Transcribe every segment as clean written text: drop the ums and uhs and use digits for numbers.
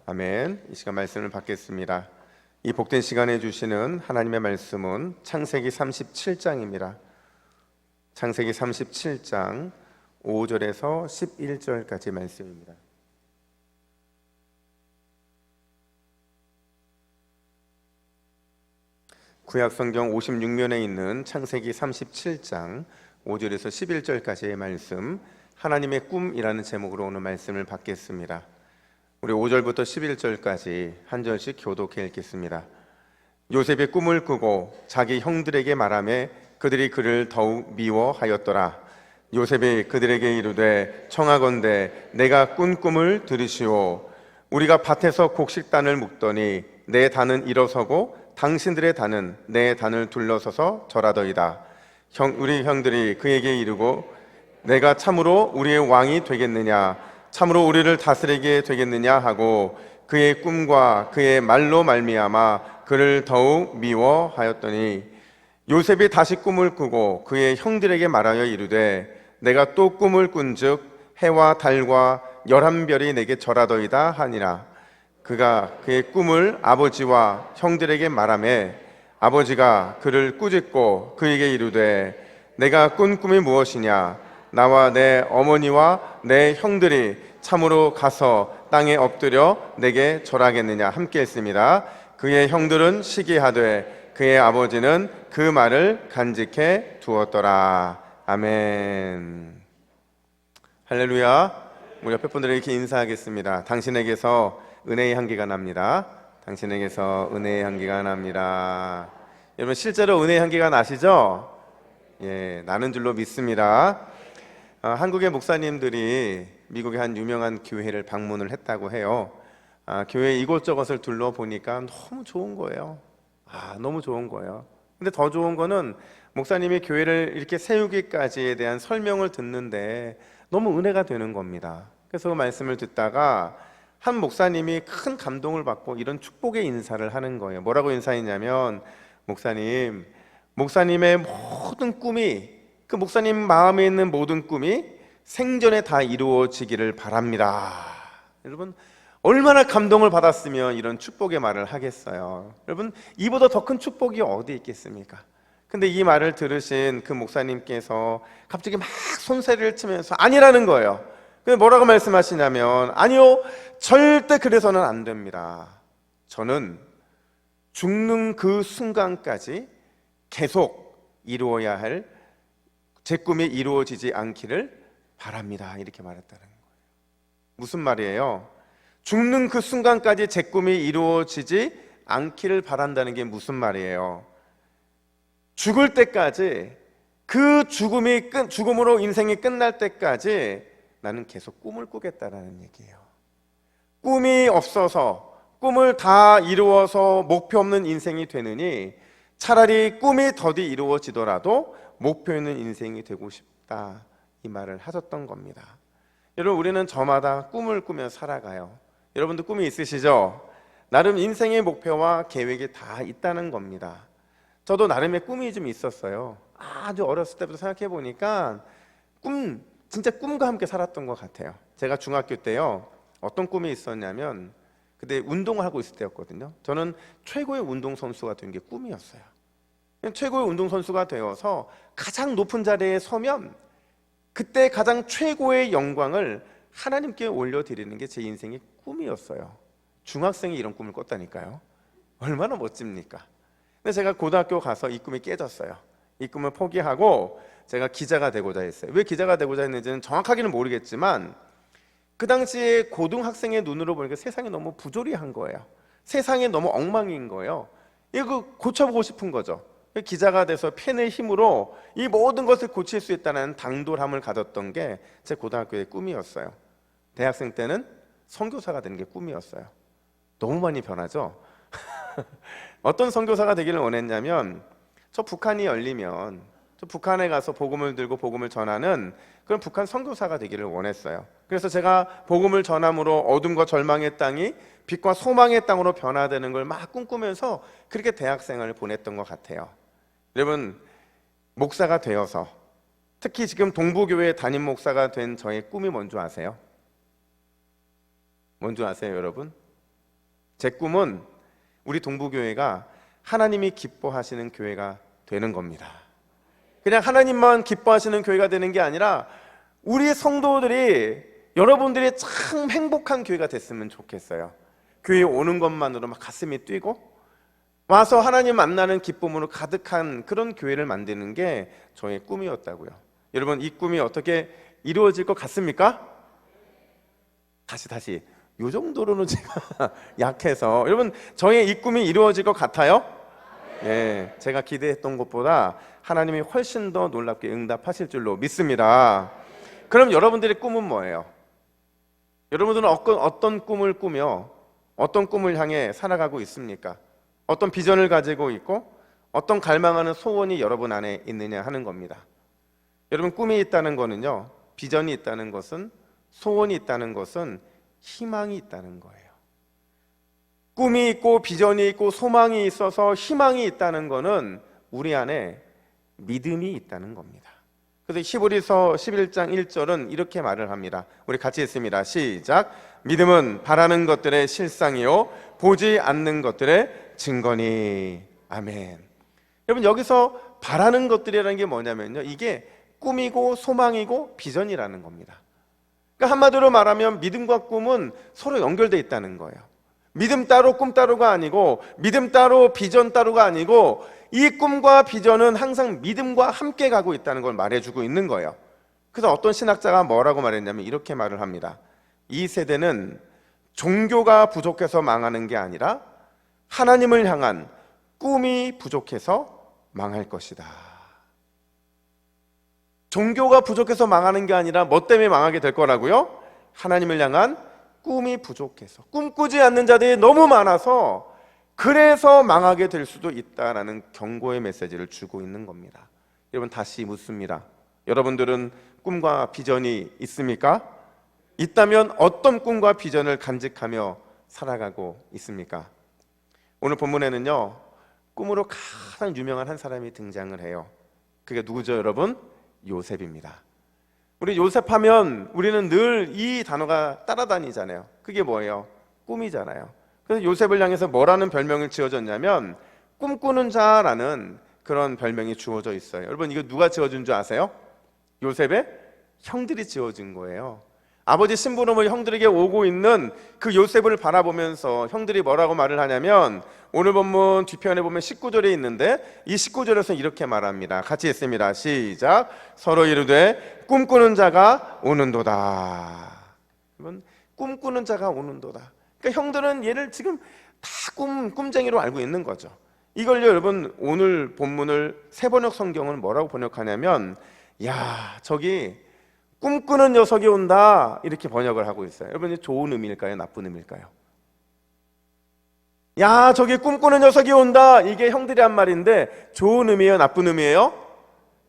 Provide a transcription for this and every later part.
아멘. 이 시간 말씀을 받겠습니다. 이 복된 시간에 주시는 하나님의 말씀은 창세기 37장입니다. 창세기 37장 5절에서 11절까지 말씀입니다. 구약 성경 56면에 있는 창세기 37장 5절에서 11절까지의 말씀, 하나님의 꿈이라는 제목으로 오늘 말씀을 받겠습니다. 우리 5절부터 11절까지 한 절씩 교독해 읽겠습니다. 요셉이 꿈을 꾸고 자기 형들에게 말하며 그들이 그를 더욱 미워하였더라. 요셉이 그들에게 이르되 청하건대 내가 꾼 꿈을 들으시오. 우리가 밭에서 곡식단을 묶더니 내 단은 일어서고 당신들의 단은 내 단을 둘러서서 절하더이다. 우리 형들이 그에게 이르고 내가 참으로 우리의 왕이 되겠느냐, 참으로 우리를 다스리게 되겠느냐 하고 그의 꿈과 그의 말로 말미암아 그를 더욱 미워하였더니 요셉이 다시 꿈을 꾸고 그의 형들에게 말하여 이르되 내가 또 꿈을 꾼즉 해와 달과 11별이 내게 절하더이다 하니라. 그가 그의 꿈을 아버지와 형들에게 말하며 아버지가 그를 꾸짖고 그에게 이르되 내가 꾼 꿈이 무엇이냐, 나와 내 어머니와 내 형들이 참으로 가서 땅에 엎드려 내게 절하겠느냐. 함께 했습니다. 그의 형들은 시기하되 그의 아버지는 그 말을 간직해 두었더라. 아멘. 할렐루야. 우리 옆에 분들에게 이렇게 인사하겠습니다. 당신에게서 은혜의 향기가 납니다. 당신에게서 은혜의 향기가 납니다. 여러분 실제로 은혜의 향기가 나시죠? 예, 나는 줄로 믿습니다. 한국의 목사님들이 미국의 한 유명한 교회를 방문을 했다고 해요. 교회 이곳저곳을 둘러보니까 너무 좋은 거예요. 너무 좋은 거예요. 근데 더 좋은 거는 목사님이 교회를 이렇게 세우기까지에 대한 설명을 듣는데 너무 은혜가 되는 겁니다. 그래서 그 말씀을 듣다가 한 목사님이 큰 감동을 받고 이런 축복의 인사를 하는 거예요. 뭐라고 인사했냐면, 목사님의 모든 꿈이, 그 목사님 마음에 있는 모든 꿈이 생전에 다 이루어지기를 바랍니다. 여러분 얼마나 감동을 받았으면 이런 축복의 말을 하겠어요. 여러분 이보다 더 큰 축복이 어디 있겠습니까? 근데 이 말을 들으신 그 목사님께서 갑자기 막 손세를 치면서 아니라는 거예요. 근데 뭐라고 말씀하시냐면, 아니요, 절대 그래서는 안 됩니다. 저는 죽는 그 순간까지 계속 이루어야 할 제 꿈이 이루어지지 않기를 바랍니다. 이렇게 말했다는 거예요. 무슨 말이에요? 죽는 그 순간까지 제 꿈이 이루어지지 않기를 바란다는 게 무슨 말이에요? 죽을 때까지, 그 죽음으로 인생이 끝날 때까지 나는 계속 꿈을 꾸겠다라는 얘기예요. 꿈이 없어서, 꿈을 다 이루어서 목표 없는 인생이 되느니 차라리 꿈이 더디 이루어지더라도 목표 있는 인생이 되고 싶다, 이 말을 하셨던 겁니다. 여러분 우리는 저마다 꿈을 꾸며 살아가요. 여러분도 꿈이 있으시죠? 나름 인생의 목표와 계획이 다 있다는 겁니다. 저도 나름의 꿈이 좀 있었어요. 아주 어렸을 때부터 생각해 보니까 진짜 꿈과 함께 살았던 것 같아요. 제가 중학교 때요, 어떤 꿈이 있었냐면, 그때 운동을 하고 있을 때였거든요. 저는 최고의 운동선수가 된 게 꿈이었어요. 최고의 운동선수가 되어서 가장 높은 자리에 서면 그때 가장 최고의 영광을 하나님께 올려드리는 게 제 인생의 꿈이었어요. 중학생이 이런 꿈을 꿨다니까요. 얼마나 멋집니까? 근데 제가 고등학교 가서 이 꿈이 깨졌어요. 이 꿈을 포기하고 제가 기자가 되고자 했어요. 왜 기자가 되고자 했는지는 정확하게는 모르겠지만 그 당시에 고등학생의 눈으로 보니까 세상이 너무 부조리한 거예요. 세상이 너무 엉망인 거예요. 이거 고쳐보고 싶은 거죠. 기자가 돼서 펜의 힘으로 이 모든 것을 고칠 수 있다는 당돌함을 가졌던 게 제 고등학교의 꿈이었어요. 대학생 때는 선교사가 되는 게 꿈이었어요. 너무 많이 변하죠? 어떤 선교사가 되기를 원했냐면, 저 북한이 열리면 저 북한에 가서 복음을 들고 복음을 전하는 그런 북한 선교사가 되기를 원했어요. 그래서 제가 복음을 전함으로 어둠과 절망의 땅이 빛과 소망의 땅으로 변화되는 걸 막 꿈꾸면서 그렇게 대학생활을 보냈던 것 같아요. 여러분 목사가 되어서, 특히 지금 동부교회 담임 목사가 된 저의 꿈이 뭔지 아세요? 뭔지 아세요 여러분? 제 꿈은 우리 동부교회가 하나님이 기뻐하시는 교회가 되는 겁니다. 그냥 하나님만 기뻐하시는 교회가 되는 게 아니라 우리 성도들이, 여러분들이 참 행복한 교회가 됐으면 좋겠어요. 교회에 오는 것만으로 막 가슴이 뛰고 와서 하나님 만나는 기쁨으로 가득한 그런 교회를 만드는 게 저의 꿈이었다고요. 여러분, 이 꿈이 어떻게 이루어질 것 같습니까? 다시 이 정도로는 제가 약해서, 여러분, 저의 이 꿈이 이루어질 것 같아요? 예, 제가 기대했던 것보다 하나님이 훨씬 더 놀랍게 응답하실 줄로 믿습니다. 그럼 여러분들의 꿈은 뭐예요? 여러분들은 어떤 꿈을 꾸며 어떤 꿈을 향해 살아가고 있습니까? 어떤 비전을 가지고 있고 어떤 갈망하는 소원이 여러분 안에 있느냐 하는 겁니다. 여러분, 꿈이 있다는 거는요, 비전이 있다는 것은, 소원이 있다는 것은 희망이 있다는 거예요. 꿈이 있고 비전이 있고 소망이 있어서 희망이 있다는 거는 우리 안에 믿음이 있다는 겁니다. 그래서 히브리서 11장 1절은 이렇게 말을 합니다. 우리 같이 읽습니다. 시작. 믿음은 바라는 것들의 실상이요 보지 않는 것들의 증거니. 아멘. 여러분, 여기서 바라는 것들이라는 게 뭐냐면요, 이게 꿈이고 소망이고 비전이라는 겁니다. 그러니까 한마디로 말하면 믿음과 꿈은 서로 연결되어 있다는 거예요. 믿음 따로 꿈 따로가 아니고, 믿음 따로 비전 따로가 아니고, 이 꿈과 비전은 항상 믿음과 함께 가고 있다는 걸 말해주고 있는 거예요. 그래서 어떤 신학자가 뭐라고 말했냐면 이렇게 말을 합니다. 이 세대는 종교가 부족해서 망하는 게 아니라 하나님을 향한 꿈이 부족해서 망할 것이다. 종교가 부족해서 망하는 게 아니라 뭐 때문에 망하게 될 거라고요? 하나님을 향한 꿈이 부족해서, 꿈꾸지 않는 자들이 너무 많아서 그래서 망하게 될 수도 있다라는 경고의 메시지를 주고 있는 겁니다. 여러분, 다시 묻습니다. 여러분들은 꿈과 비전이 있습니까? 있다면 어떤 꿈과 비전을 간직하며 살아가고 있습니까? 오늘 본문에는요, 꿈으로 가장 유명한 한 사람이 등장을 해요. 그게 누구죠, 여러분? 요셉입니다. 우리 요셉 하면 우리는 늘 이 단어가 따라다니잖아요. 그게 뭐예요? 꿈이잖아요. 그래서 요셉을 향해서 뭐라는 별명을 지어졌냐면 꿈꾸는 자라는 그런 별명이 주어져 있어요. 여러분, 이거 누가 지어준 줄 아세요? 요셉의 형들이 지어준 거예요. 아버지 심부름을 형들에게 오고 있는 그 요셉을 바라보면서 형들이 뭐라고 말을 하냐면, 오늘 본문 뒤편에 보면 19절에 있는데 이 19절에서 이렇게 말합니다. 같이 읽습니다. 시작. 서로 이르되 꿈꾸는 자가 오는도다. 여러분, 꿈꾸는 자가 오는도다. 그러니까 형들은 얘를 지금 다 꿈쟁이로 알고 있는 거죠. 이걸요, 여러분, 오늘 본문을 새번역 성경은 뭐라고 번역하냐면, 야, 저기 꿈꾸는 녀석이 온다, 이렇게 번역을 하고 있어요. 여러분, 좋은 의미일까요? 나쁜 의미일까요? 야, 저기 꿈꾸는 녀석이 온다, 이게 형들이 한 말인데 좋은 의미예요? 나쁜 의미예요?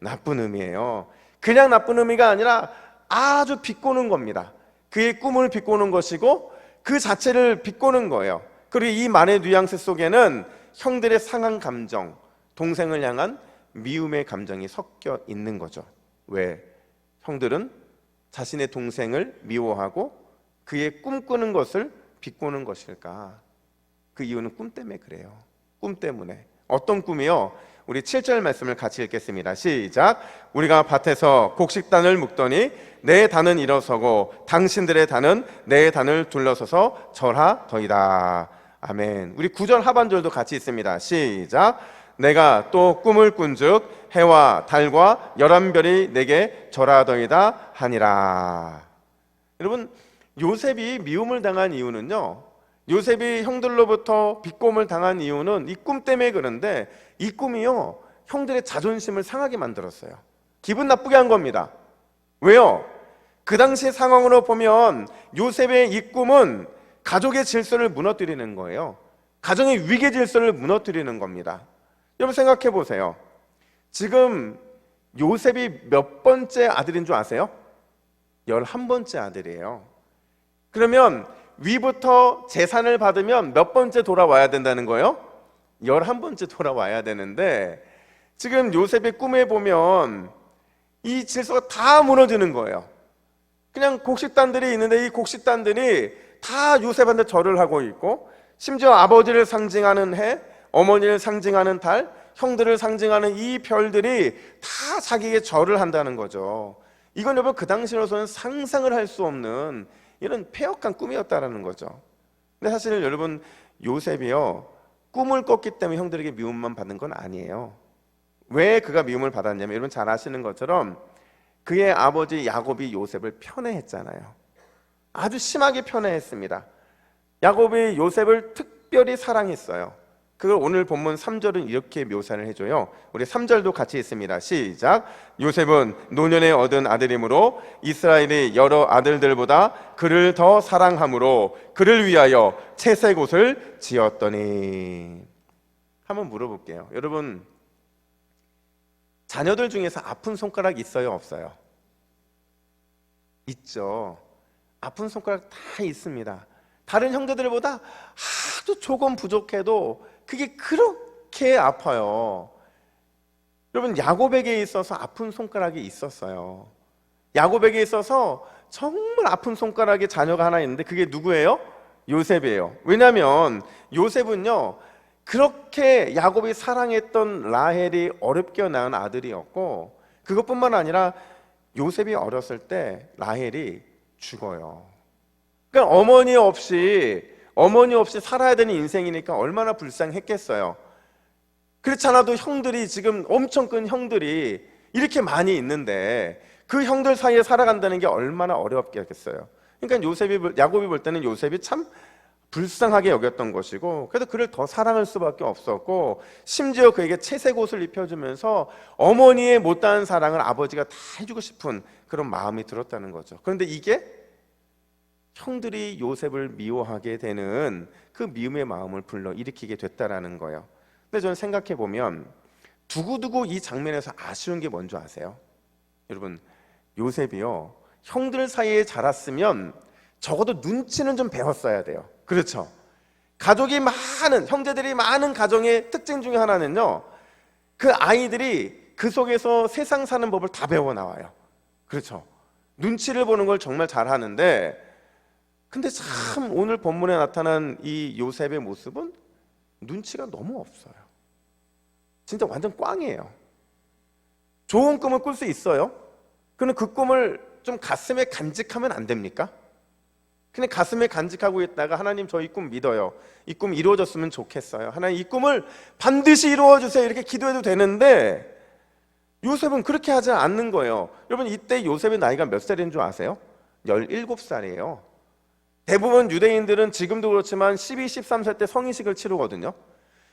나쁜 의미예요. 그냥 나쁜 의미가 아니라 아주 비꼬는 겁니다. 그의 꿈을 비꼬는 것이고 그 자체를 비꼬는 거예요. 그리고 이 말의 뉘앙스 속에는 형들의 상한 감정, 동생을 향한 미움의 감정이 섞여 있는 거죠. 왜? 형들은 자신의 동생을 미워하고 그의 꿈꾸는 것을 비꼬는 것일까? 그 이유는 꿈 때문에 그래요. 꿈 때문에. 어떤 꿈이요? 우리 7절 말씀을 같이 읽겠습니다. 시작. 우리가 밭에서 곡식단을 묶더니 내 단은 일어서고 당신들의 단은 내 단을 둘러서서 절하더이다. 아멘. 우리 9절 하반절도 같이 있습니다. 시작. 내가 또 꿈을 꾼즉 해와 달과 11별이 내게 절하더이다 하니라. 여러분, 요셉이 미움을 당한 이유는요, 요셉이 형들로부터 비꼼을 당한 이유는 이 꿈 때문에 그런데, 이 꿈이요, 형들의 자존심을 상하게 만들었어요. 기분 나쁘게 한 겁니다. 왜요? 그 당시 상황으로 보면 요셉의 이 꿈은 가족의 질서를 무너뜨리는 거예요. 가정의 위계 질서를 무너뜨리는 겁니다. 여러분, 생각해 보세요. 지금 요셉이 몇 번째 아들인 줄 아세요? 11번째 아들이에요. 그러면 위부터 재산을 받으면 몇 번째 돌아와야 된다는 거예요? 11번째 돌아와야 되는데, 지금 요셉의 꿈에 보면 이 질서가 다 무너지는 거예요. 그냥 곡식단들이 있는데 이 곡식단들이 다 요셉한테 절을 하고 있고, 심지어 아버지를 상징하는 해, 어머니를 상징하는 달, 형들을 상징하는 이 별들이 다 자기에게 절을 한다는 거죠. 이건 여러분 그 당시로서는 상상을 할 수 없는 이런 패역한 꿈이었다라는 거죠. 근데 사실 여러분 요셉이요, 꿈을 꿨기 때문에 형들에게 미움만 받는 건 아니에요. 왜 그가 미움을 받았냐면, 여러분 잘 아시는 것처럼 그의 아버지 야곱이 요셉을 편애했잖아요. 아주 심하게 편애했습니다. 야곱이 요셉을 특별히 사랑했어요. 그걸 오늘 본문 3절은 이렇게 묘사를 해줘요. 우리 3절도 같이 있습니다. 시작. 요셉은 노년에 얻은 아들이므로 이스라엘의 여러 아들들보다 그를 더 사랑함으로 그를 위하여 채색 옷을 지었더니. 한번 물어볼게요. 여러분, 자녀들 중에서 아픈 손가락 있어요, 없어요? 있죠. 아픈 손가락 다 있습니다. 다른 형제들보다 아주 조금 부족해도 그게 그렇게 아파요. 여러분, 야곱에게 있어서 아픈 손가락이 있었어요. 야곱에게 있어서 정말 아픈 손가락의 자녀가 하나 있는데 그게 누구예요? 요셉이에요. 왜냐하면 요셉은요, 그렇게 야곱이 사랑했던 라헬이 어렵게 낳은 아들이었고, 그것뿐만 아니라 요셉이 어렸을 때 라헬이 죽어요. 그러니까 어머니 없이 살아야 되는 인생이니까 얼마나 불쌍했겠어요. 그렇지 않아도 형들이, 지금 엄청 큰 형들이 이렇게 많이 있는데 그 형들 사이에 살아간다는 게 얼마나 어렵겠어요. 그러니까 야곱이 볼 때는 요셉이 참 불쌍하게 여겼던 것이고, 그래서 그를 더 사랑할 수밖에 없었고, 심지어 그에게 채색 옷을 입혀주면서 어머니의 못다한 사랑을 아버지가 다 해주고 싶은 그런 마음이 들었다는 거죠. 그런데 이게 형들이 요셉을 미워하게 되는 그 미움의 마음을 불러일으키게 됐다라는 거예요. 근데 저는 생각해 보면 두고두고 이 장면에서 아쉬운 게 뭔지 아세요? 여러분, 요셉이요, 형들 사이에 자랐으면 적어도 눈치는 좀 배웠어야 돼요. 그렇죠? 형제들이 많은 가정의 특징 중에 하나는요, 그 아이들이 그 속에서 세상 사는 법을 다 배워 나와요. 그렇죠? 눈치를 보는 걸 정말 잘 하는데, 근데 참 오늘 본문에 나타난 이 요셉의 모습은 눈치가 너무 없어요. 진짜 완전 꽝이에요. 좋은 꿈을 꿀 수 있어요. 그럼 그 꿈을 좀 가슴에 간직하면 안 됩니까? 그냥 가슴에 간직하고 있다가 하나님, 저 이 꿈 믿어요, 이 꿈 이루어졌으면 좋겠어요, 하나님 이 꿈을 반드시 이루어주세요, 이렇게 기도해도 되는데 요셉은 그렇게 하지 않는 거예요. 여러분, 이때 요셉의 나이가 몇 살인 줄 아세요? 17살이에요. 대부분 유대인들은 지금도 그렇지만 12, 13세 때 성인식을 치르거든요.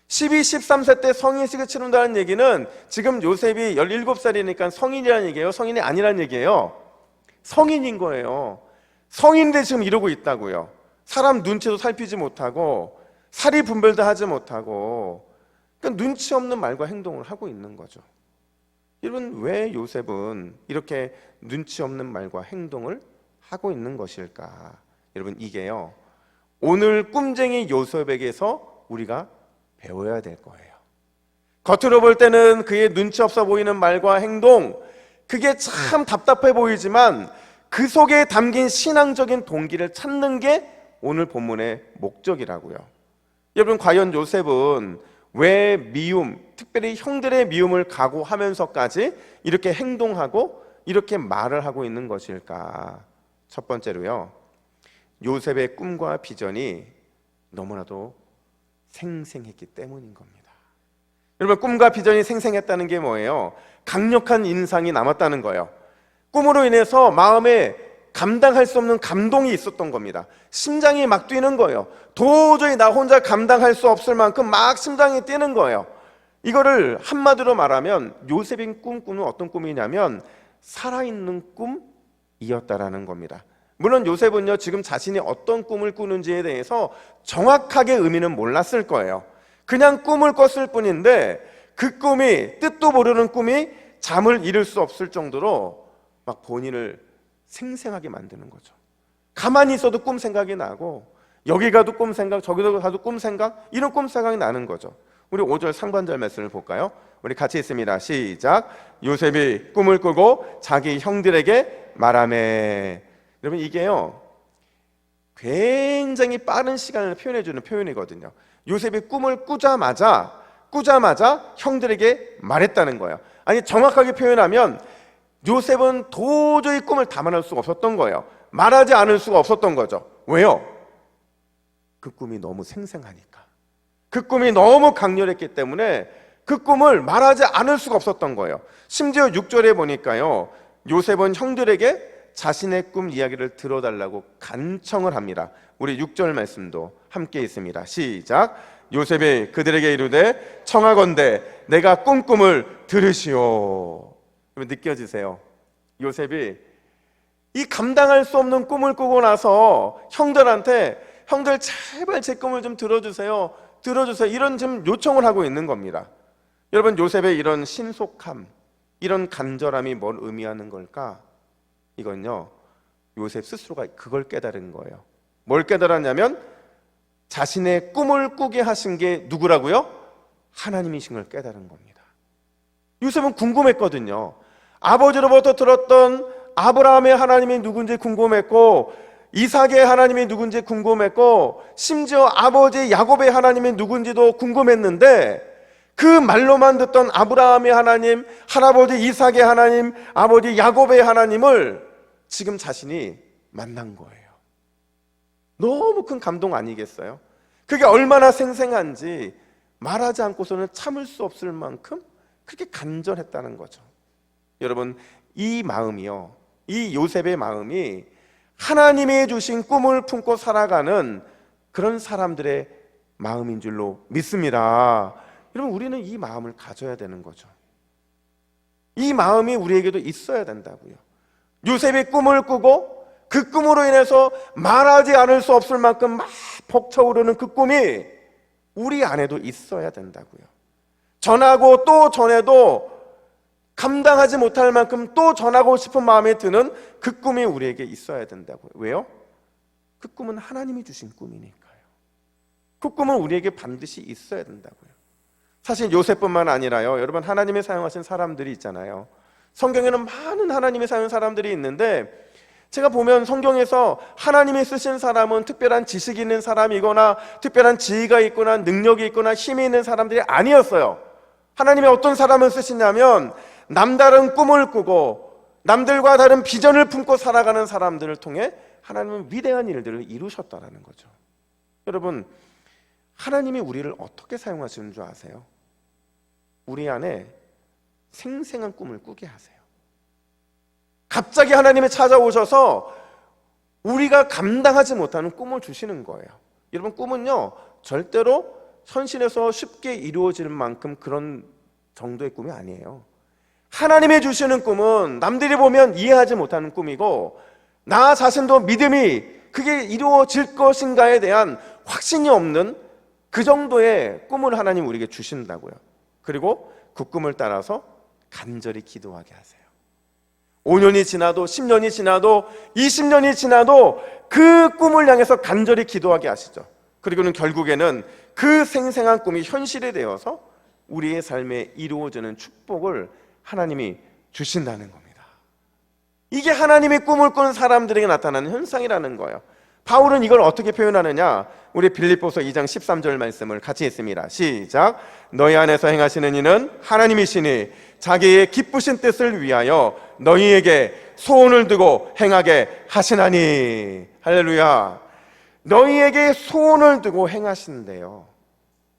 12, 13세 때 성인식을 치른다는 얘기는 지금 요셉이 17살이니까 성인이라는 얘기예요? 성인이 아니라는 얘기예요? 성인인 거예요. 성인인데 지금 이러고 있다고요. 사람 눈치도 살피지 못하고 사리 분별도 하지 못하고, 그러니까 눈치 없는 말과 행동을 하고 있는 거죠. 여러분, 왜 요셉은 이렇게 눈치 없는 말과 행동을 하고 있는 것일까? 여러분, 이게요, 오늘 꿈쟁이 요셉에게서 우리가 배워야 될 거예요. 겉으로 볼 때는 그의 눈치 없어 보이는 말과 행동, 그게 참 답답해 보이지만 그 속에 담긴 신앙적인 동기를 찾는 게 오늘 본문의 목적이라고요. 여러분, 과연 요셉은 왜 특별히 형들의 미움을 각오하면서까지 이렇게 행동하고 이렇게 말을 하고 있는 것일까? 첫 번째로요, 요셉의 꿈과 비전이 너무나도 생생했기 때문인 겁니다. 여러분, 꿈과 비전이 생생했다는 게 뭐예요? 강력한 인상이 남았다는 거예요. 꿈으로 인해서 마음에 감당할 수 없는 감동이 있었던 겁니다. 심장이 막 뛰는 거예요. 도저히 나 혼자 감당할 수 없을 만큼 막 심장이 뛰는 거예요. 이거를 한마디로 말하면 요셉의 꿈은 어떤 꿈이냐면 살아있는 꿈이었다라는 겁니다. 물론 요셉은요, 지금 자신이 어떤 꿈을 꾸는지에 대해서 정확하게 의미는 몰랐을 거예요. 그냥 꿈을 꿨을 뿐인데 그 꿈이, 뜻도 모르는 꿈이 잠을 이룰 수 없을 정도로 막 본인을 생생하게 만드는 거죠. 가만히 있어도 꿈 생각이 나고, 여기 가도 꿈 생각, 저기 가도 꿈 생각, 이런 꿈 생각이 나는 거죠. 우리 5절 상반절 말씀을 볼까요? 우리 같이 있습니다. 시작. 요셉이 꿈을 꾸고 자기 형들에게 말하매. 여러분, 이게요, 굉장히 빠른 시간을 표현해주는 표현이거든요. 요셉이 꿈을 꾸자마자 형들에게 말했다는 거예요. 아니, 정확하게 표현하면 요셉은 도저히 꿈을 담아낼 수가 없었던 거예요. 말하지 않을 수가 없었던 거죠. 왜요? 그 꿈이 너무 생생하니까. 그 꿈이 너무 강렬했기 때문에 그 꿈을 말하지 않을 수가 없었던 거예요. 심지어 6절에 보니까요, 요셉은 형들에게 자신의 꿈 이야기를 들어달라고 간청을 합니다. 우리 6절 말씀도 함께 있습니다. 시작. 요셉이 그들에게 이르되 청하건대 내가 꿈을 들으시오. 느껴지세요? 요셉이 이 감당할 수 없는 꿈을 꾸고 나서 형들한테 형들 제발 제 꿈을 좀 들어주세요, 이런 지금 요청을 하고 있는 겁니다. 여러분, 요셉의 이런 신속함, 이런 간절함이 뭘 의미하는 걸까? 이건요, 요셉 스스로가 그걸 깨달은 거예요. 뭘 깨달았냐면 자신의 꿈을 꾸게 하신 게 누구라고요? 하나님이신 걸 깨달은 겁니다. 요셉은 궁금했거든요. 아버지로부터 들었던 아브라함의 하나님이 누군지 궁금했고, 이삭의 하나님이 누군지 궁금했고, 심지어 아버지 야곱의 하나님이 누군지도 궁금했는데, 그 말로만 듣던 아브라함의 하나님, 할아버지 이삭의 하나님, 아버지 야곱의 하나님을 지금 자신이 만난 거예요. 너무 큰 감동 아니겠어요? 그게 얼마나 생생한지 말하지 않고서는 참을 수 없을 만큼 그렇게 간절했다는 거죠. 여러분, 이 마음이요, 이 요셉의 마음이 하나님이 주신 꿈을 품고 살아가는 그런 사람들의 마음인 줄로 믿습니다. 여러분, 우리는 이 마음을 가져야 되는 거죠. 이 마음이 우리에게도 있어야 된다고요. 요셉이 꿈을 꾸고 그 꿈으로 인해서 말하지 않을 수 없을 만큼 막 벅차오르는 그 꿈이 우리 안에도 있어야 된다고요. 전하고 또 전해도 감당하지 못할 만큼 또 전하고 싶은 마음에 드는 그 꿈이 우리에게 있어야 된다고요. 왜요? 그 꿈은 하나님이 주신 꿈이니까요. 그 꿈은 우리에게 반드시 있어야 된다고요. 사실 요셉뿐만 아니라요, 여러분, 하나님이 사용하신 사람들이 있잖아요. 성경에는 많은 하나님이 사용한 사람들이 있는데, 제가 보면 성경에서 하나님이 쓰신 사람은 특별한 지식이 있는 사람이거나 특별한 지혜가 있거나 능력이 있거나 힘이 있는 사람들이 아니었어요. 하나님이 어떤 사람을 쓰시냐면 남다른 꿈을 꾸고 남들과 다른 비전을 품고 살아가는 사람들을 통해 하나님은 위대한 일들을 이루셨다는 거죠. 여러분, 하나님이 우리를 어떻게 사용하시는 줄 아세요? 우리 안에 생생한 꿈을 꾸게 하세요. 갑자기 하나님이 찾아오셔서 우리가 감당하지 못하는 꿈을 주시는 거예요. 여러분, 꿈은요, 절대로 현실에서 쉽게 이루어질 만큼 그런 정도의 꿈이 아니에요. 하나님이 주시는 꿈은 남들이 보면 이해하지 못하는 꿈이고, 나 자신도 믿음이 그게 이루어질 것인가에 대한 확신이 없는 그 정도의 꿈을 하나님 우리에게 주신다고요. 그리고 그 꿈을 따라서 간절히 기도하게 하세요. 5년이 지나도 10년이 지나도 20년이 지나도 그 꿈을 향해서 간절히 기도하게 하시죠. 그리고는 결국에는 그 생생한 꿈이 현실이 되어서 우리의 삶에 이루어지는 축복을 하나님이 주신다는 겁니다. 이게 하나님의 꿈을 꾸는 사람들에게 나타나는 현상이라는 거예요. 바울은 이걸 어떻게 표현하느냐? 우리 빌립보서 2장 13절 말씀을 같이 읽습니다. 시작. 너희 안에서 행하시는 이는 하나님이시니 자기의 기쁘신 뜻을 위하여 너희에게 소원을 두고 행하게 하시나니. 할렐루야. 너희에게 소원을 두고 행하신대요.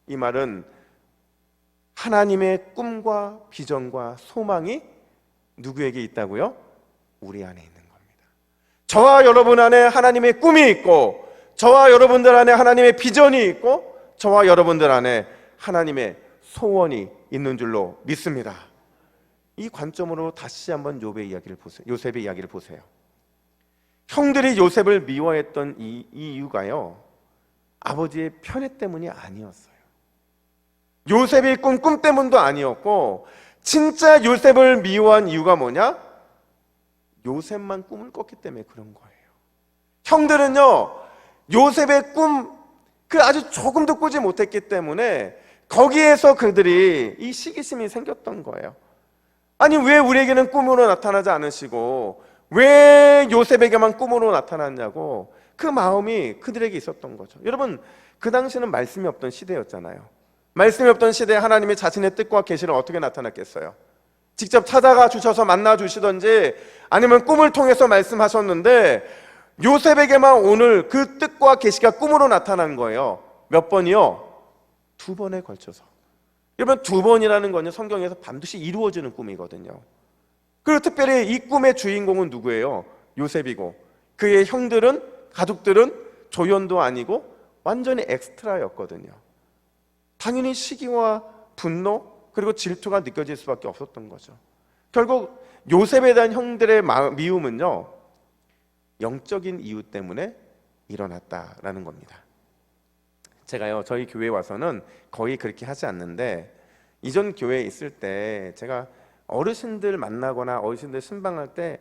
이 말은 하나님의 꿈과 비전과 소망이 누구에게 있다고요? 우리 안에 있는 겁니다. 저와 여러분 안에 하나님의 꿈이 있고, 저와 여러분들 안에 하나님의 비전이 있고, 저와 여러분들 안에 하나님의 소원이 있는 줄로 믿습니다. 이 관점으로 다시 한번 요셉의 이야기를 보세요. 형들이 요셉을 미워했던 이 이유가요, 아버지의 편애 때문이 아니었어요. 요셉이 꾼 꿈 때문도 아니었고, 진짜 요셉을 미워한 이유가 뭐냐? 요셉만 꿈을 꿨기 때문에 그런 거예요. 형들은요, 요셉의 꿈, 그 아주 조금도 꾸지 못했기 때문에 거기에서 그들이 이 시기심이 생겼던 거예요. 아니, 왜 우리에게는 꿈으로 나타나지 않으시고 왜 요셉에게만 꿈으로 나타났냐고 그 마음이 그들에게 있었던 거죠. 여러분, 그 당시는 말씀이 없던 시대였잖아요. 말씀이 없던 시대에 하나님이 자신의 뜻과 계시를 어떻게 나타났겠어요? 직접 찾아가 주셔서 만나 주시던지 아니면 꿈을 통해서 말씀하셨는데 요셉에게만 오늘 그 뜻과 계시가 꿈으로 나타난 거예요. 몇 번이요? 2번에 걸쳐서. 여러분, 2번이라는 거는 성경에서 반드시 이루어지는 꿈이거든요. 그리고 특별히 이 꿈의 주인공은 누구예요? 요셉이고 그의 형들은, 가족들은 조연도 아니고 완전히 엑스트라였거든요. 당연히 시기와 분노 그리고 질투가 느껴질 수밖에 없었던 거죠. 결국 요셉에 대한 형들의 미움은요, 영적인 이유 때문에 일어났다라는 겁니다. 제가요, 저희 교회에 와서는 거의 그렇게 하지 않는데 이전 교회에 있을 때 제가 어르신들 만나거나 어르신들 신방할 때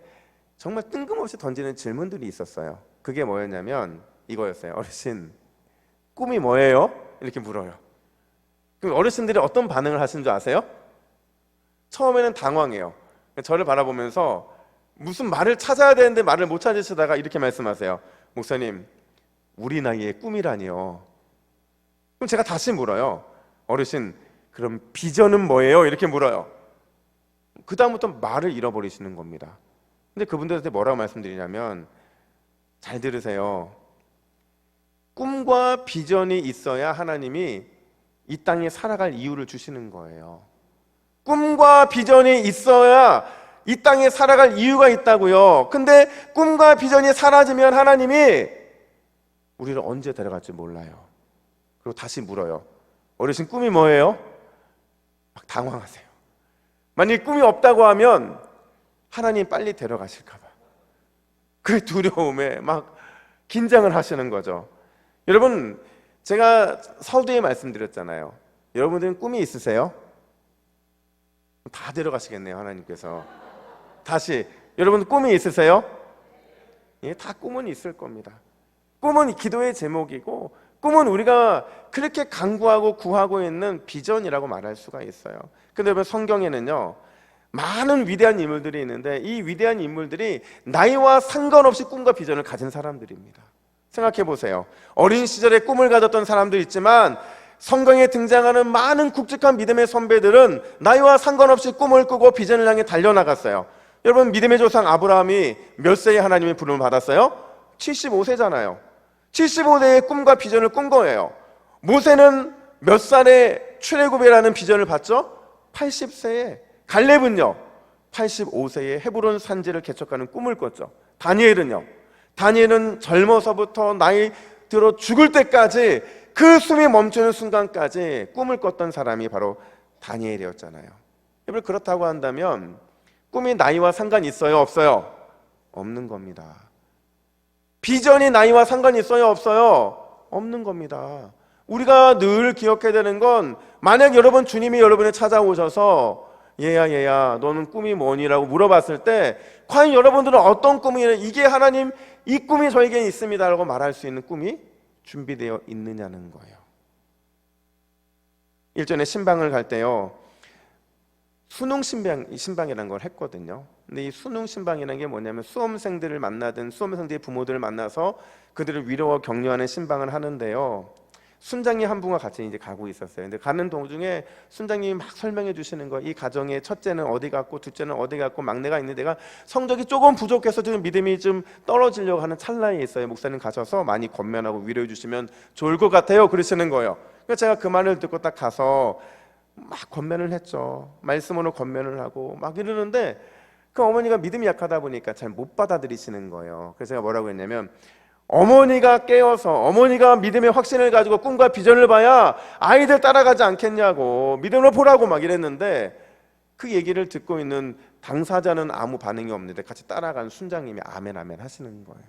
정말 뜬금없이 던지는 질문들이 있었어요. 그게 뭐였냐면 이거였어요. 어르신, 꿈이 뭐예요? 이렇게 물어요. 그럼 어르신들이 어떤 반응을 하신 줄 아세요? 처음에는 당황해요. 저를 바라보면서 무슨 말을 찾아야 되는데 말을 못 찾으시다가 이렇게 말씀하세요. 목사님, 우리 나이에 꿈이라니요. 그럼 제가 다시 물어요. 어르신, 그럼 비전은 뭐예요? 이렇게 물어요. 그 다음부터 말을 잃어버리시는 겁니다. 근데 그분들한테 뭐라고 말씀드리냐면, 잘 들으세요. 꿈과 비전이 있어야 하나님이 이 땅에 살아갈 이유를 주시는 거예요. 꿈과 비전이 있어야 이 땅에 살아갈 이유가 있다고요. 근데 꿈과 비전이 사라지면 하나님이 우리를 언제 데려갈지 몰라요. 그리고 다시 물어요. 어르신, 꿈이 뭐예요? 막 당황하세요. 만약 꿈이 없다고 하면 하나님 빨리 데려가실까 봐 그 두려움에 막 긴장을 하시는 거죠. 여러분, 제가 서두에 말씀드렸잖아요. 여러분들은 꿈이 있으세요? 다 데려가시겠네요, 하나님께서. 다시, 여러분 꿈이 있으세요? 예, 다 꿈은 있을 겁니다. 꿈은 기도의 제목이고 꿈은 우리가 그렇게 간구하고 구하고 있는 비전이라고 말할 수가 있어요. 근데 여러분, 성경에는요, 많은 위대한 인물들이 있는데 이 위대한 인물들이 나이와 상관없이 꿈과 비전을 가진 사람들입니다. 생각해 보세요. 어린 시절에 꿈을 가졌던 사람도 있지만 성경에 등장하는 많은 굵직한 믿음의 선배들은 나이와 상관없이 꿈을 꾸고 비전을 향해 달려나갔어요. 여러분, 믿음의 조상 아브라함이 몇 세에 하나님의 부름을 받았어요? 75세잖아요. 75세의 꿈과 비전을 꾼 거예요. 모세는 몇 살에 출애굽이라는 비전을 봤죠? 80세에. 갈렙은요, 85세에 헤브론 산지를 개척하는 꿈을 꿨죠. 다니엘은요, 다니엘은 젊어서부터 나이 들어 죽을 때까지 그 숨이 멈추는 순간까지 꿈을 꿨던 사람이 바로 다니엘이었잖아요. 여러분, 그렇다고 한다면 꿈이 나이와 상관이 있어요? 없어요? 없는 겁니다. 비전이 나이와 상관이 있어요? 없어요? 없는 겁니다. 우리가 늘 기억해야 되는 건, 만약 여러분 주님이 여러분을 찾아오셔서 얘야 너는 꿈이 뭐니라고 물어봤을 때 과연 여러분들은 어떤 꿈이냐, 이게 하나님 이 꿈이 저에게 있습니다 라고 말할 수 있는 꿈이 준비되어 있느냐는 거예요. 일전에 신방을 갈 때요, 수능 신방이라는 걸 했거든요. 근데 이 수능 신방이라는 게 뭐냐면 수험생들을 만나든 수험생들의 부모들을 만나서 그들을 위로와 격려하는 신방을 하는데요, 순장님 한 분과 같이 이제 가고 있었어요. 근데 가는 도중에 순장님이 막 설명해 주시는 거예요. 이 가정의 첫째는 어디 갔고 둘째는 어디 갔고 막내가 있는 데가 성적이 조금 부족해서 지금 믿음이 좀 떨어지려고 하는 찰나에 있어요. 목사님 가셔서 많이 권면하고 위로해 주시면 좋을 것 같아요, 그러시는 거예요. 그래서 제가 그 말을 듣고 딱 가서 막 권면을 했죠. 말씀으로 권면을 하고 막 이러는데 그 어머니가 믿음이 약하다 보니까 잘 못 받아들이시는 거예요. 그래서 제가 뭐라고 했냐면, 어머니가 깨어서 어머니가 믿음의 확신을 가지고 꿈과 비전을 봐야 아이들 따라가지 않겠냐고, 믿음으로 보라고 막 이랬는데 그 얘기를 듣고 있는 당사자는 아무 반응이 없는데 같이 따라간 순장님이 아멘 아멘 하시는 거예요.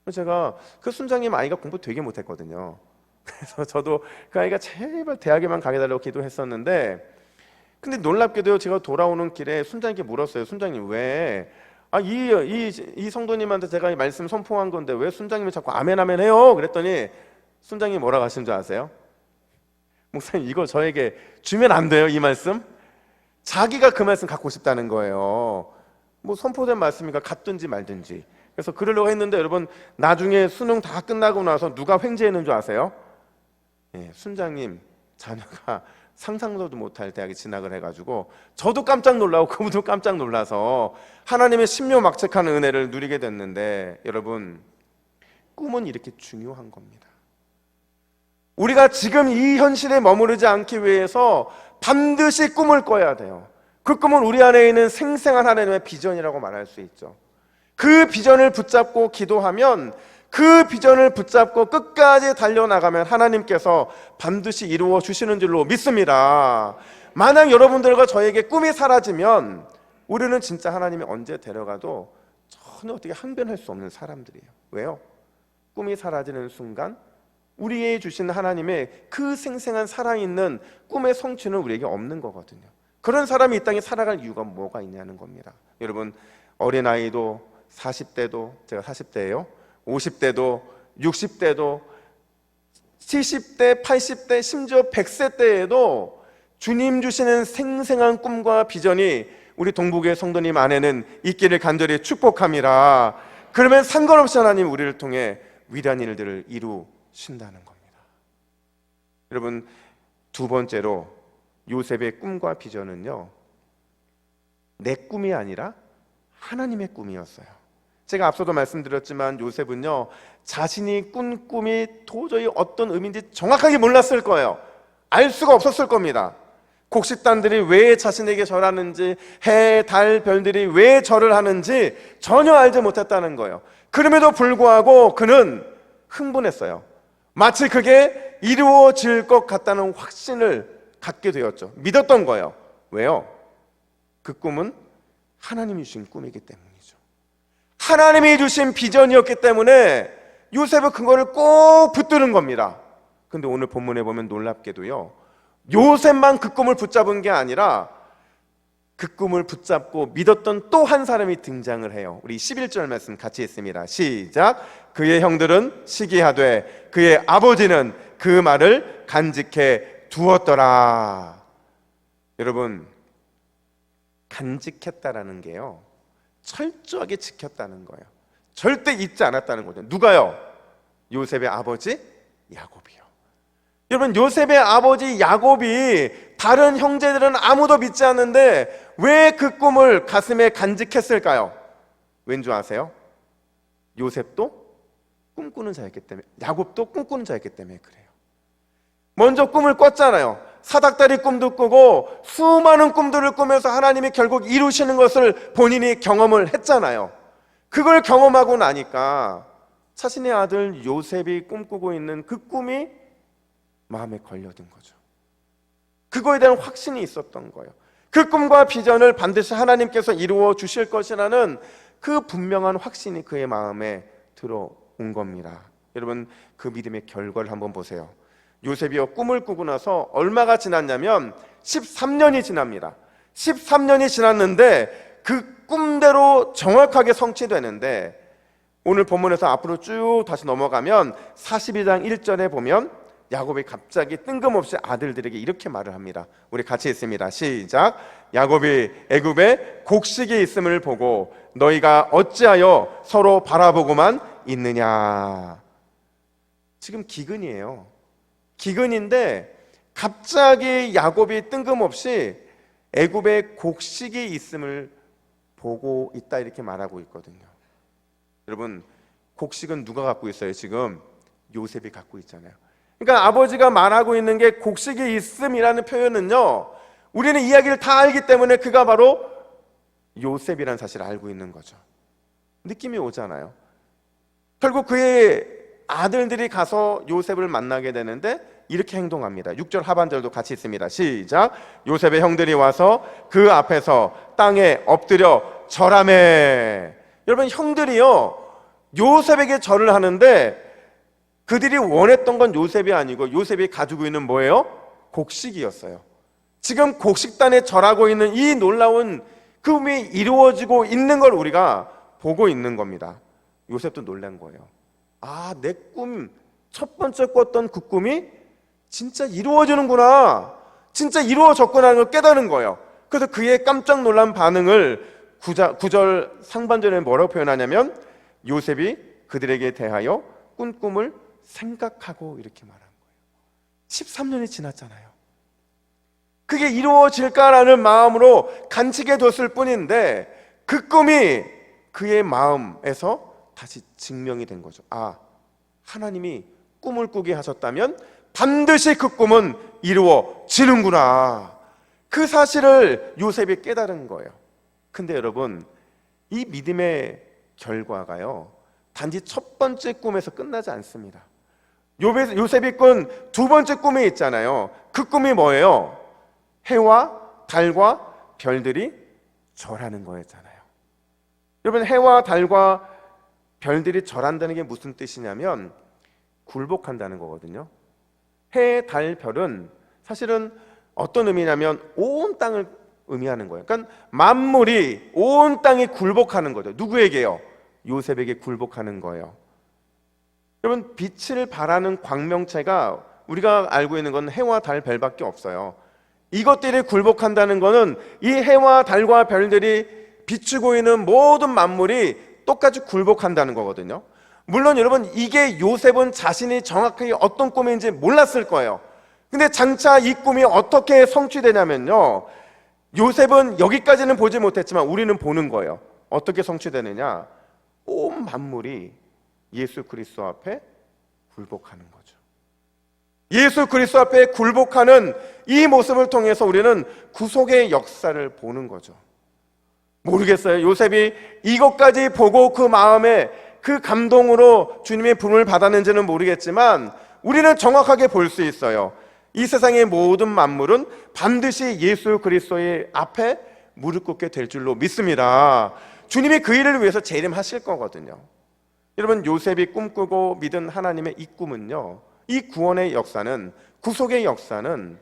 그래서 제가 그 순장님 아이가 공부 되게 못했거든요. 그래서 저도 그 아이가 제발 대학에만 가게 달라고 기도했었는데, 근데 놀랍게도 제가 돌아오는 길에 순장님께 물었어요. 순장님, 왜 이 성도님한테 제가 이 말씀 선포한 건데 왜 순장님이 자꾸 아멘 아멘 해요? 그랬더니 순장님이 뭐라고 하신 줄 아세요? 목사님, 이거 저에게 주면 안 돼요, 이 말씀? 자기가 그 말씀 갖고 싶다는 거예요. 뭐 선포된 말씀이니까 갖든지 말든지 그래서 그러려고 했는데 여러분, 나중에 수능 다 끝나고 나서 누가 횡재했는 줄 아세요? 순장님 자녀가 상상도 못할 대학에 진학을 해가지고 저도 깜짝 놀라고 그분도 깜짝 놀라서 하나님의 신묘막측한 은혜를 누리게 됐는데, 여러분, 꿈은 이렇게 중요한 겁니다. 우리가 지금 이 현실에 머무르지 않기 위해서 반드시 꿈을 꿔야 돼요. 그 꿈은 우리 안에 있는 생생한 하나님의 비전이라고 말할 수 있죠. 그 비전을 붙잡고 기도하면, 그 비전을 붙잡고 끝까지 달려나가면 하나님께서 반드시 이루어 주시는 줄로 믿습니다. 만약 여러분들과 저에게 꿈이 사라지면 우리는 진짜 하나님이 언제 데려가도 전혀 어떻게 항변할 수 없는 사람들이에요. 왜요? 꿈이 사라지는 순간 우리에게 주신 하나님의 그 생생한 살아있는 꿈의 성취는 우리에게 없는 거거든요. 그런 사람이 이 땅에 살아갈 이유가 뭐가 있냐는 겁니다. 여러분, 어린아이도 40대도, 제가 40대예요, 50대도 60대도 70대 80대 심지어 100세 때에도 주님 주시는 생생한 꿈과 비전이 우리 동북의 성도님 안에는 있기를 간절히 축복합니다. 그러면 상관없이 하나님 우리를 통해 위대한 일들을 이루신다는 겁니다. 여러분, 두 번째로 요셉의 꿈과 비전은요, 내 꿈이 아니라 하나님의 꿈이었어요. 제가 앞서도 말씀드렸지만 요셉은요, 자신이 꾼 꿈이 도저히 어떤 의미인지 정확하게 몰랐을 거예요. 알 수가 없었을 겁니다. 곡식단들이 왜 자신에게 절하는지, 해, 달, 별들이 왜 절을 하는지 전혀 알지 못했다는 거예요. 그럼에도 불구하고 그는 흥분했어요. 마치 그게 이루어질 것 같다는 확신을 갖게 되었죠. 믿었던 거예요. 왜요? 그 꿈은 하나님이 주신 꿈이기 때문이죠. 하나님이 주신 비전이었기 때문에 요셉은 그거를 꼭 붙드는 겁니다. 근데 오늘 본문에 보면 놀랍게도요, 요셉만 그 꿈을 붙잡은 게 아니라 그 꿈을 붙잡고 믿었던 또 한 사람이 등장을 해요. 우리 11절 말씀 같이 읽습니다. 시작. 그의 형들은 시기하되 그의 아버지는 그 말을 간직해 두었더라. 여러분, 간직했다라는 게요, 철저하게 지켰다는 거예요. 절대 잊지 않았다는 거죠. 누가요? 요셉의 아버지 야곱이요. 여러분, 요셉의 아버지 야곱이 다른 형제들은 아무도 믿지 않는데 왜 그 꿈을 가슴에 간직했을까요? 왠 줄 아세요? 요셉도 꿈꾸는 자였기 때문에, 야곱도 꿈꾸는 자였기 때문에 그래요. 먼저 꿈을 꿨잖아요. 사닥다리 꿈도 꾸고 수많은 꿈들을 꾸면서 하나님이 결국 이루시는 것을 본인이 경험을 했잖아요. 그걸 경험하고 나니까 자신의 아들 요셉이 꿈꾸고 있는 그 꿈이 마음에 걸려든 거죠. 그거에 대한 확신이 있었던 거예요. 그 꿈과 비전을 반드시 하나님께서 이루어 주실 것이라는 그 분명한 확신이 그의 마음에 들어온 겁니다. 여러분, 그 믿음의 결과를 한번 보세요. 요셉이요, 꿈을 꾸고 나서 얼마가 지났냐면 13년이 지납니다. 13년이 지났는데 그 꿈대로 정확하게 성취되는데, 오늘 본문에서 앞으로 쭉 다시 넘어가면 42장 1절에 보면 야곱이 갑자기 뜬금없이 아들들에게 이렇게 말을 합니다. 우리 같이 읽습니다. 시작. 야곱이 애굽에 곡식이 있음을 보고 너희가 어찌하여 서로 바라보고만 있느냐. 지금 기근이에요. 기근인데 갑자기 야곱이 뜬금없이 애굽에 곡식이 있음을 보고 있다, 이렇게 말하고 있거든요. 여러분, 곡식은 누가 갖고 있어요? 지금 요셉이 갖고 있잖아요. 그러니까 아버지가 말하고 있는 게 곡식이 있음이라는 표현은요, 우리는 이야기를 다 알기 때문에 그가 바로 요셉이라는 사실을 알고 있는 거죠. 느낌이 오잖아요. 결국 그의 아들들이 가서 요셉을 만나게 되는데 이렇게 행동합니다. 6절 하반절도 같이 있습니다. 시작. 요셉의 형들이 와서 그 앞에서 땅에 엎드려 절하매. 여러분, 형들이요, 요셉에게 절을 하는데 그들이 원했던 건 요셉이 아니고 요셉이 가지고 있는 뭐예요? 곡식이었어요. 지금 곡식단에 절하고 있는 이 놀라운 꿈이 이루어지고 있는 걸 우리가 보고 있는 겁니다. 요셉도 놀란 거예요. 아, 내 꿈, 첫 번째 꿨던 그 꿈이 진짜 이루어지는구나, 진짜 이루어졌구나 하는 걸 깨달은 거예요. 그래서 그의 깜짝 놀란 반응을 9절 상반절에 뭐라고 표현하냐면 요셉이 그들에게 대하여 꾼 꿈을 생각하고 이렇게 말한 거예요. 13년이 지났잖아요. 그게 이루어질까라는 마음으로 간직해 뒀을 뿐인데 그 꿈이 그의 마음에서 다시 증명이 된 거죠. 아, 하나님이 꿈을 꾸게 하셨다면 반드시 그 꿈은 이루어지는구나. 그 사실을 요셉이 깨달은 거예요. 근데 여러분, 이 믿음의 결과가요, 단지 첫 번째 꿈에서 끝나지 않습니다. 요셉이 꾼 두 번째 꿈이 있잖아요. 그 꿈이 뭐예요? 해와 달과 별들이 절하는 거였잖아요. 여러분, 해와 달과 별들이 절한다는 게 무슨 뜻이냐면 굴복한다는 거거든요. 해, 달, 별은 사실은 어떤 의미냐면 온 땅을 의미하는 거예요. 그러니까 만물이, 온 땅이 굴복하는 거죠. 누구에게요? 요셉에게 굴복하는 거예요. 여러분, 빛을 발하는 광명체가 우리가 알고 있는 건 해와 달, 별밖에 없어요. 이것들이 굴복한다는 것은 이 해와 달과 별들이 비추고 있는 모든 만물이 똑같이 굴복한다는 거거든요. 물론 여러분, 이게 요셉은 자신이 정확하게 어떤 꿈인지 몰랐을 거예요. 근데 장차 이 꿈이 어떻게 성취되냐면요, 요셉은 여기까지는 보지 못했지만 우리는 보는 거예요. 어떻게 성취되느냐? 온 만물이 예수 그리스도 앞에 굴복하는 거죠. 예수 그리스도 앞에 굴복하는 이 모습을 통해서 우리는 구속의 역사를 보는 거죠. 모르겠어요. 요셉이 이것까지 보고 그 마음에 그 감동으로 주님의 부름을 받았는지는 모르겠지만 우리는 정확하게 볼 수 있어요. 이 세상의 모든 만물은 반드시 예수 그리스도의 앞에 무릎 꿇게 될 줄로 믿습니다. 주님이 그 일을 위해서 재림하실 거거든요. 여러분, 요셉이 꿈꾸고 믿은 하나님의 이 꿈은요, 이 구원의 역사는, 구속의 역사는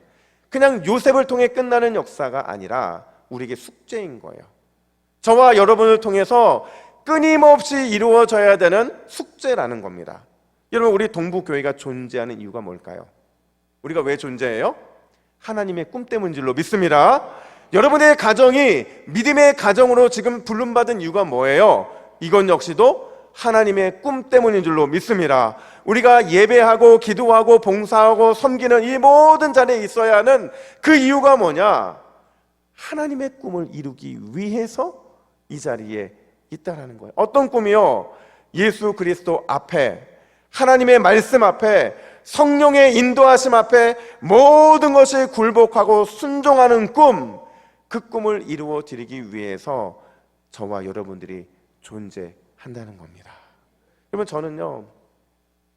그냥 요셉을 통해 끝나는 역사가 아니라 우리에게 숙제인 거예요. 저와 여러분을 통해서 끊임없이 이루어져야 되는 숙제라는 겁니다. 여러분, 우리 동부교회가 존재하는 이유가 뭘까요? 우리가 왜 존재해요? 하나님의 꿈 때문인 줄로 믿습니다. 여러분의 가정이 믿음의 가정으로 지금 부름받은 이유가 뭐예요? 이건 역시도 하나님의 꿈 때문인 줄로 믿습니다. 우리가 예배하고 기도하고 봉사하고 섬기는 이 모든 자리에 있어야 하는 그 이유가 뭐냐? 하나님의 꿈을 이루기 위해서 이 자리에 있다라는 거예요. 어떤 꿈이요? 예수 그리스도 앞에, 하나님의 말씀 앞에, 성령의 인도하심 앞에 모든 것이 굴복하고 순종하는 꿈, 그 꿈을 이루어 드리기 위해서 저와 여러분들이 존재한다는 겁니다. 여러분, 저는요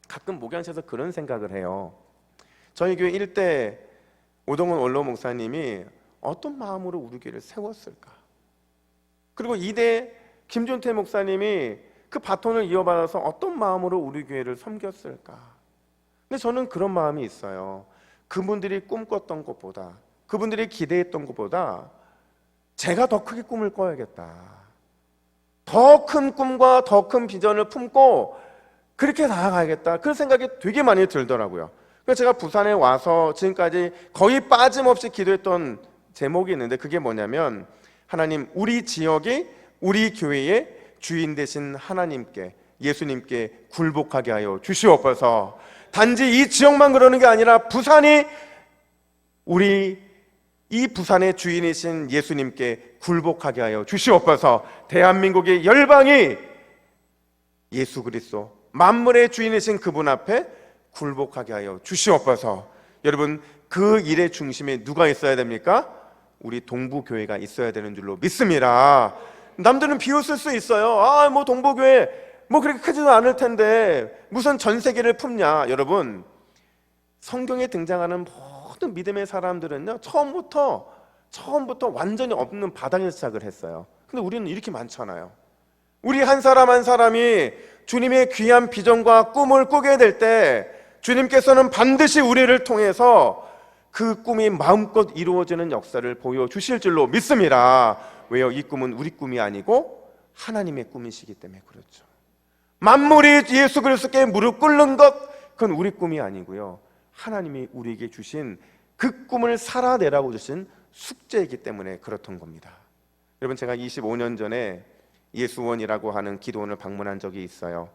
가끔 목양실에서 그런 생각을 해요. 저희 교회 일대 오동훈 원로 목사님이 어떤 마음으로 우리 교회를 세웠을까? 그리고 이대 김준태 목사님이 그 바톤을 이어받아서 어떤 마음으로 우리 교회를 섬겼을까? 근데 저는 그런 마음이 있어요. 그분들이 꿈꿨던 것보다, 그분들이 기대했던 것보다 제가 더 크게 꿈을 꿔야겠다. 더 큰 꿈과 더 큰 비전을 품고 그렇게 나아가야겠다. 그런 생각이 되게 많이 들더라고요. 그래서 제가 부산에 와서 지금까지 거의 빠짐없이 기도했던 제목이 있는데 그게 뭐냐면, 하나님, 우리 지역이 우리 교회의 주인 되신 하나님께, 예수님께 굴복하게 하여 주시옵소서. 단지 이 지역만 그러는 게 아니라 부산이 우리 이 부산의 주인이신 예수님께 굴복하게 하여 주시옵소서. 대한민국의 열방이 예수 그리스도 만물의 주인이신 그분 앞에 굴복하게 하여 주시옵소서. 여러분, 그 일의 중심에 누가 있어야 됩니까? 우리 동부교회가 있어야 되는 줄로 믿습니다. 남들은 비웃을 수 있어요. 뭐 동부교회 뭐 그렇게 크지도 않을 텐데 무슨 전 세계를 품냐. 여러분, 성경에 등장하는 모든 믿음의 사람들은요 처음부터 완전히 없는 바닥에서 시작을 했어요. 근데 우리는 이렇게 많잖아요. 우리 한 사람 한 사람이 주님의 귀한 비전과 꿈을 꾸게 될 때 주님께서는 반드시 우리를 통해서 그 꿈이 마음껏 이루어지는 역사를 보여주실 줄로 믿습니다. 왜요? 이 꿈은 우리 꿈이 아니고 하나님의 꿈이시기 때문에 그렇죠. 만물이 예수 그리스도께 무릎 꿇는 것, 그건 우리 꿈이 아니고요, 하나님이 우리에게 주신 그 꿈을 살아내라고 주신 숙제이기 때문에 그렇던 겁니다. 여러분, 제가 25년 전에 예수원이라고 하는 기도원을 방문한 적이 있어요.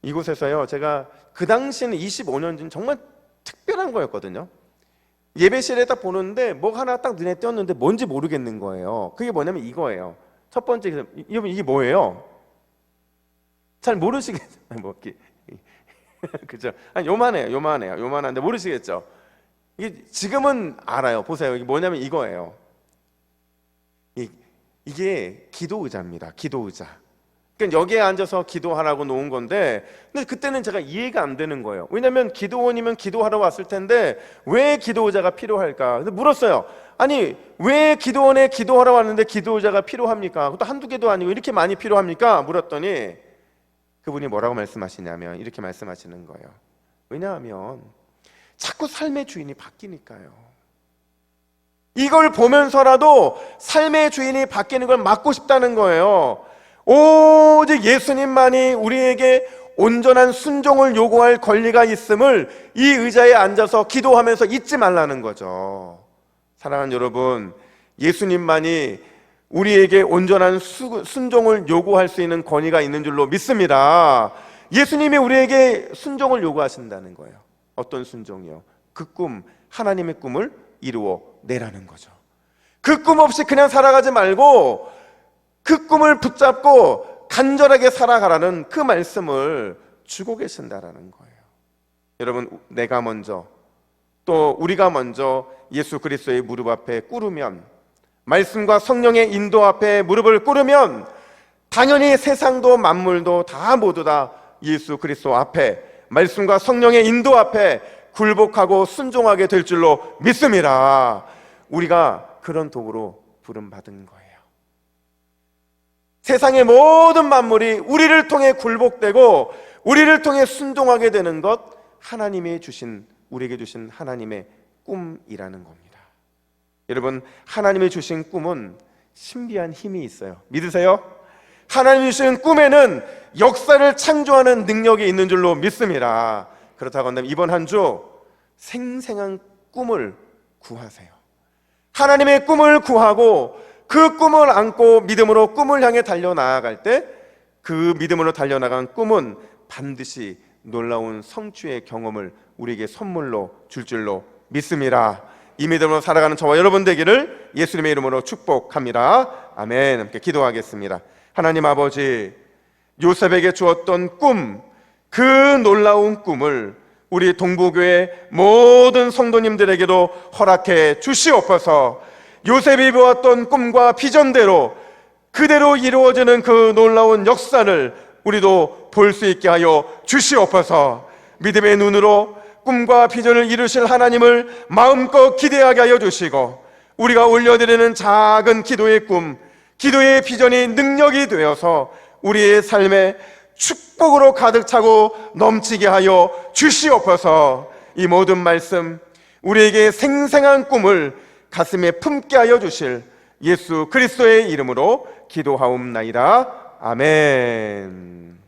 이곳에서요, 제가 그 당시에는 25년 전 정말 특별한 거였거든요. 예배실에 딱 보는데 뭐 하나 딱 눈에 띄었는데 뭔지 모르겠는 거예요. 그게 뭐냐면 이거예요. 첫 번째, 여러분 이게 뭐예요? 잘 모르시겠죠? 뭐 그죠? 아니, 요만한데 모르시겠죠? 이게 지금은 알아요. 보세요. 이게 뭐냐면 이거예요. 이게 기도 의자입니다. 기도 의자. 그러니까 여기에 앉아서 기도하라고 놓은 건데, 근데 그때는 제가 이해가 안 되는 거예요. 왜냐하면 기도원이면 기도하러 왔을 텐데 왜 기도 의자가 필요할까? 근데 물었어요. 아니, 왜 기도원에 기도하러 왔는데 기도 의자가 필요합니까? 그것도 한두 개도 아니고 이렇게 많이 필요합니까? 물었더니 그분이 뭐라고 말씀하시냐면 이렇게 말씀하시는 거예요. 왜냐하면 자꾸 삶의 주인이 바뀌니까요. 이걸 보면서라도 삶의 주인이 바뀌는 걸 막고 싶다는 거예요. 오직 예수님만이 우리에게 온전한 순종을 요구할 권리가 있음을 이 의자에 앉아서 기도하면서 잊지 말라는 거죠. 사랑하는 여러분, 예수님만이 우리에게 온전한 순종을 요구할 수 있는 권위가 있는 줄로 믿습니다. 예수님이 우리에게 순종을 요구하신다는 거예요. 어떤 순종이요? 그 꿈, 하나님의 꿈을 이루어 내라는 거죠. 그 꿈 없이 그냥 살아가지 말고 그 꿈을 붙잡고 간절하게 살아가라는 그 말씀을 주고 계신다라는 거예요. 여러분, 내가 먼저 또 우리가 먼저 예수 그리스도의 무릎 앞에 꿇으면, 말씀과 성령의 인도 앞에 무릎을 꿇으면 당연히 세상도 만물도 다 모두 다 예수 그리스도 앞에, 말씀과 성령의 인도 앞에 굴복하고 순종하게 될 줄로 믿습니다. 우리가 그런 도구로 부름받은 거예요. 세상의 모든 만물이 우리를 통해 굴복되고 우리를 통해 순종하게 되는 것, 하나님이 주신, 우리에게 주신 하나님의 꿈이라는 겁니다. 여러분, 하나님이 주신 꿈은 신비한 힘이 있어요. 믿으세요? 하나님이 주신 꿈에는 역사를 창조하는 능력이 있는 줄로 믿습니다. 그렇다고 한다면 이번 한 주 생생한 꿈을 구하세요. 하나님의 꿈을 구하고 그 꿈을 안고 믿음으로 꿈을 향해 달려나아갈 때 그 믿음으로 달려나간 꿈은 반드시 놀라운 성취의 경험을 우리에게 선물로 줄 줄로 믿습니다. 이 믿음으로 살아가는 저와 여러분 되기를 예수님의 이름으로 축복합니다. 아멘. 함께 기도하겠습니다. 하나님 아버지, 요셉에게 주었던 꿈, 그 놀라운 꿈을 우리 동부교회 모든 성도님들에게도 허락해 주시옵소서. 요셉이 보았던 꿈과 비전대로 그대로 이루어지는 그 놀라운 역사를 우리도 볼 수 있게 하여 주시옵소서. 믿음의 눈으로 꿈과 비전을 이루실 하나님을 마음껏 기대하게 하여 주시고, 우리가 올려드리는 작은 기도의 꿈, 기도의 비전이 능력이 되어서 우리의 삶에 축복으로 가득 차고 넘치게 하여 주시옵소서. 이 모든 말씀, 우리에게 생생한 꿈을 가슴에 품게 하여 주실 예수 그리스도의 이름으로 기도하옵나이다. 아멘.